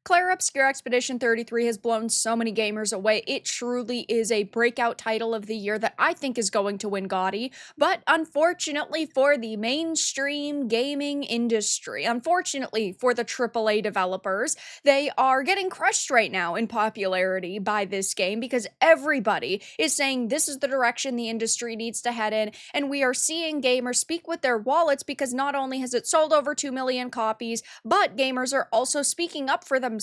Clair Obscur Expedition 33 has blown so many gamers away. It truly is a breakout title of the year that I think is going to win GOTY, but unfortunately for the mainstream gaming industry, unfortunately for the AAA developers, they are getting crushed right now in popularity by this game because everybody is saying this is the direction the industry needs to head in, and we are seeing gamers speak with their wallets because not only has it sold over 2 million copies, but gamers are also speaking up for themselves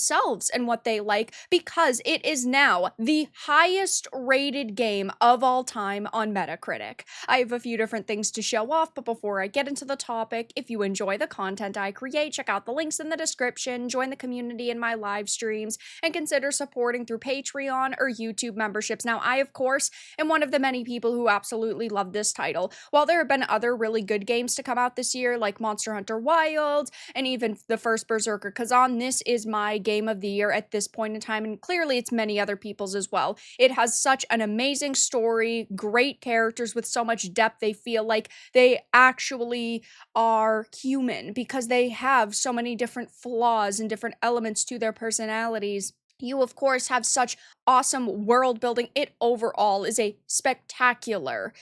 and what they like because it is now the highest rated game of all time on Metacritic. I have a few different things to show off, but before I get into the topic, if you enjoy the content I create, check out the links in the description, join the community in my live streams, and consider supporting through Patreon or YouTube memberships. Now, I, of course, am one of the many people who absolutely love this title. While there have been other really good games to come out this year, like Monster Hunter Wilds, and even the first Berserker Kazan, this is my game of the year at this point in time, and clearly it's many other people's as well. It has such an amazing story, great characters with so much depth. They feel like they actually are human because they have so many different flaws and different elements to their personalities. You, of course, have such awesome world building. It overall is a spectacular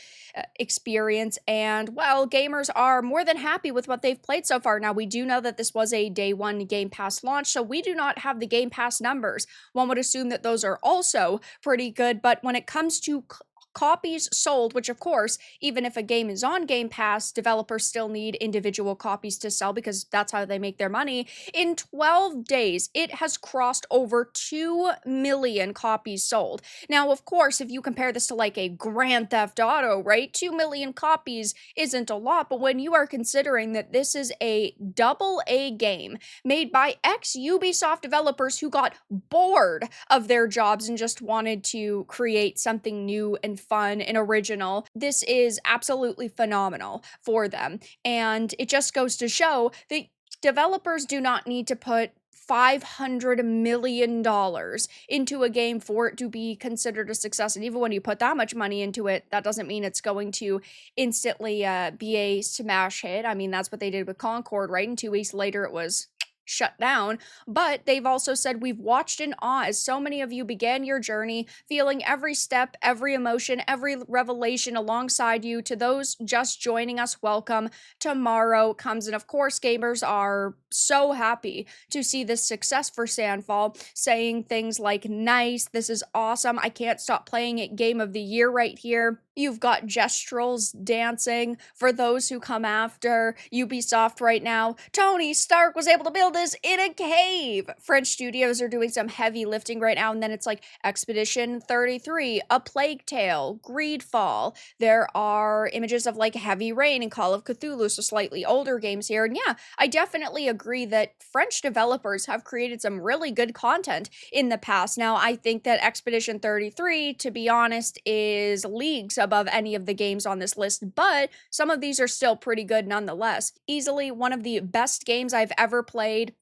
experience, and, well, gamers are more than happy with what they've played so far. Now, we do know that this was a day one Game Pass launch, so we do not have the Game Pass numbers. One would assume that those are also pretty good, but when it comes to copies sold, which of course, even if a game is on Game Pass, developers still need individual copies to sell because that's how they make their money. In 12 days, it has crossed over 2 million copies sold. Now, of course, if you compare this to like a Grand Theft Auto, right? 2 million copies isn't a lot, but when you are considering that this is a AA game made by ex-Ubisoft developers who got bored of their jobs and just wanted to create something new and fun and original, this is absolutely phenomenal for them. And it just goes to show that developers do not need to put $500 million into a game for it to be considered a success. And even when you put that much money into it, that doesn't mean it's going to instantly be a smash hit. I mean, that's what they did with Concord, right? And 2 weeks later, it was shut down. But they've also said, we've watched in awe as so many of you began your journey, feeling every step, every emotion, every revelation alongside you. To those just joining us, welcome. Tomorrow comes, and of course, gamers are so happy to see this success for Sandfall, saying things like, nice, this is awesome, I can't stop playing it, game of the year right here. You've got Gestrels dancing for those who come after Ubisoft right now. Tony Stark was able to build this in a cave. French studios are doing some heavy lifting right now, and then it's like Expedition 33, A Plague Tale, Greedfall. There are images of like Heavy Rain and Call of Cthulhu, so slightly older games here. And yeah, I definitely agree that French developers have created some really good content in the past. Now, I think that Expedition 33, to be honest, is leagues above any of the games on this list, but some of these are still pretty good nonetheless. Easily one of the best games I've ever played.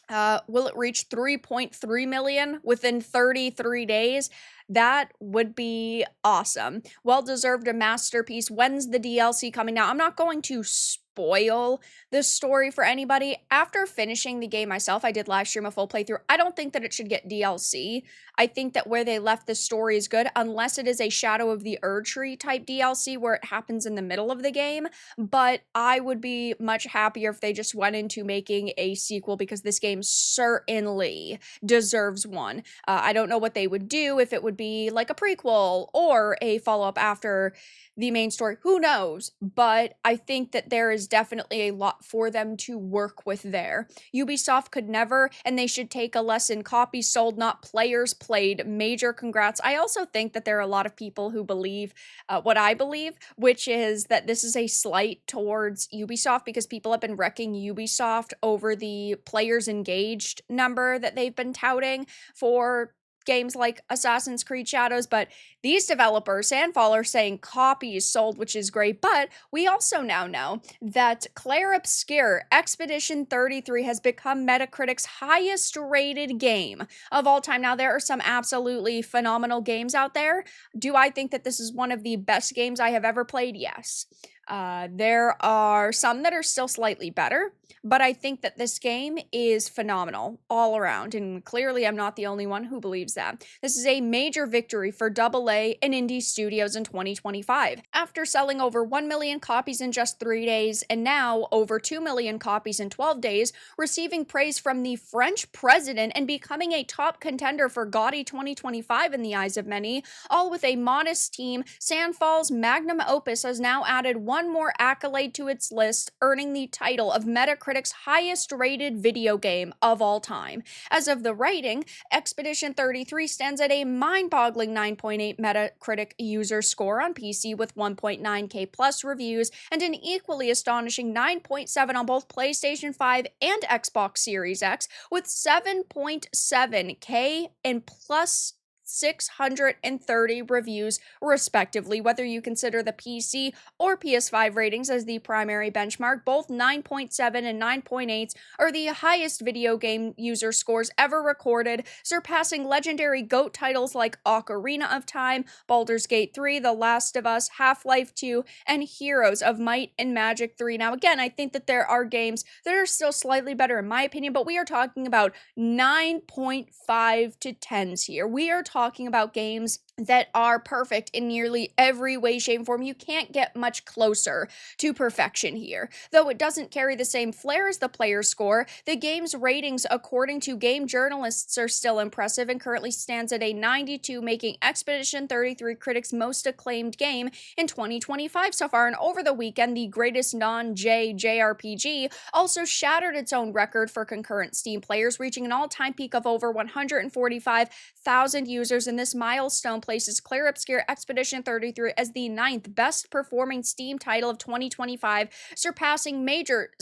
Will it reach 3.3 million within 33 days? That would be awesome. Well-deserved, a masterpiece. When's the DLC coming out? I'm not going to spoil this story for anybody. After finishing the game myself, I did live stream a full playthrough. I don't think that it should get DLC. I think that where they left the story is good, unless it is a Shadow of the Erdtree type DLC where it happens in the middle of the game. But I would be much happier if they just went into making a sequel, because this game certainly deserves one. I don't know what they would do, if it would be like a prequel or a follow-up after the main story, who knows? But I think that there is definitely a lot for them to work with there. Ubisoft could never, and they should take a lesson. Copies sold, not players played. Major congrats. I also think that there are a lot of people who believe what I believe, which is that this is a slight towards Ubisoft, because people have been wrecking Ubisoft over the players engaged number that they've been touting for games like Assassin's Creed Shadows. But these developers, Sandfall, are saying copies sold, which is great. But we also now know that Clair Obscur Expedition 33 has become Metacritic's highest rated game of all time. Now, there are some absolutely phenomenal games out there. Do I think that this is one of the best games I have ever played? Yes. There are some that are still slightly better, but I think that this game is phenomenal all around, and clearly I'm not the only one who believes that. This is a major victory for AA and indie studios in 2025. After selling over 1 million copies in just 3 days, and now over 2 million copies in 12 days, receiving praise from the French president and becoming a top contender for Gaudi 2025 in the eyes of many, all with a modest team, Sandfall's magnum opus has now added one more accolade to its list, earning the title of Metacritic's highest rated video game of all time. As of the rating, Expedition 33 stands at a mind-boggling 9.8 Metacritic user score on PC with 1.9k plus reviews, and an equally astonishing 9.7 on both PlayStation 5 and Xbox Series X, with 7.7k and plus 630 reviews, respectively. Whether you consider the PC or PS5 ratings as the primary benchmark, both 9.7 and 9.8 are the highest video game user scores ever recorded, surpassing legendary GOAT titles like Ocarina of Time, Baldur's Gate 3, The Last of Us, Half-Life 2, and Heroes of Might and Magic 3. Now, again, I think that there are games that are still slightly better in my opinion, but we are talking about 9.5 to 10s here. We are talking about games that are perfect in nearly every way, shape, and form. You can't get much closer to perfection here. Though it doesn't carry the same flair as the player score, the game's ratings, according to game journalists, are still impressive and currently stands at a 92, making Expedition 33 critics' most acclaimed game in 2025 so far. And over the weekend, the greatest non-J JRPG also shattered its own record for concurrent Steam players, reaching an all-time peak of over 145,000 users, and this milestone places Clair Obscur Expedition 33 as the 9th best performing Steam title of 2025, surpassing major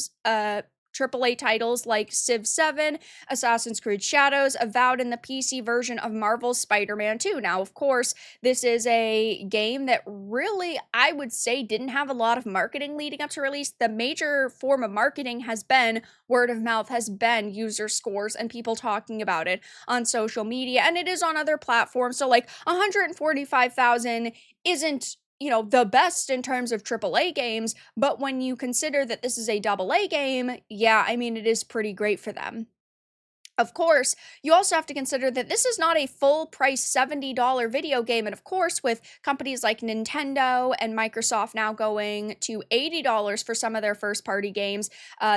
AAA titles like Civ 7, Assassin's Creed Shadows, Avowed, and the PC version of Marvel's Spider-Man 2. Now, of course, this is a game that really, I would say, didn't have a lot of marketing leading up to release. The major form of marketing has been word of mouth, has been user scores and people talking about it on social media, and it is on other platforms. So, like, 145,000 isn't the best in terms of AAA games, but when you consider that this is a AA game, yeah, I mean, it is pretty great for them. Of course, you also have to consider that this is not a full price $70 video game. And of course, with companies like Nintendo and Microsoft now going to $80 for some of their first party games,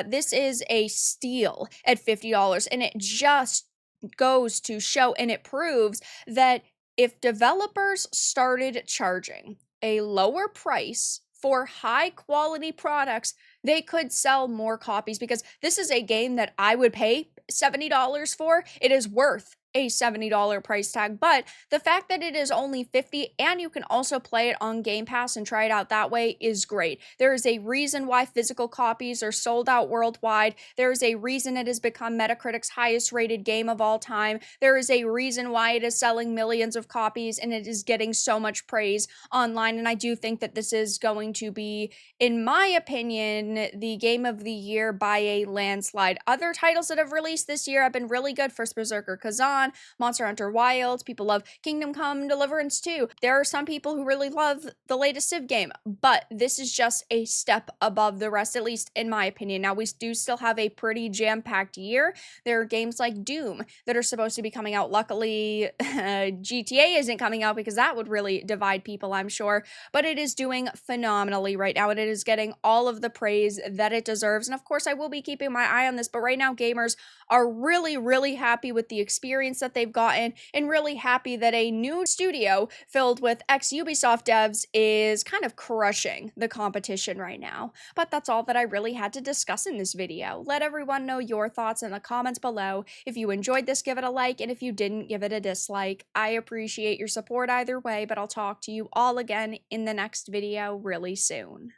this is a steal at $50. And it just goes to show, and it proves that if developers started charging a lower price for high quality products, they could sell more copies, because this is a game that I would pay $70 for. It is worth a $70 price tag, but the fact that it is only $50 and you can also play it on Game Pass and try it out that way is great. There is a reason why physical copies are sold out worldwide. There is a reason it has become Metacritic's highest rated game of all time. There is a reason why it is selling millions of copies and it is getting so much praise online, and I do think that this is going to be, in my opinion, the game of the year by a landslide. Other titles that have released this year have been really good. First Berserker Kazan, Monster Hunter Wilds. People love Kingdom Come Deliverance 2. There are some people who really love the latest Civ game, but this is just a step above the rest, at least in my opinion. Now, we do still have a pretty jam-packed year. There are games like Doom that are supposed to be coming out. Luckily, GTA isn't coming out because that would really divide people, I'm sure, but it is doing phenomenally right now, and it is getting all of the praise that it deserves. And of course, I will be keeping my eye on this, but right now, gamers are really, really happy with the experience that they've gotten, and really happy that a new studio filled with ex-Ubisoft devs is kind of crushing the competition right now. But that's all that I really had to discuss in this video. Let everyone know your thoughts in the comments below. If you enjoyed this, give it a like, and if you didn't, give it a dislike. I appreciate your support either way, but I'll talk to you all again in the next video really soon.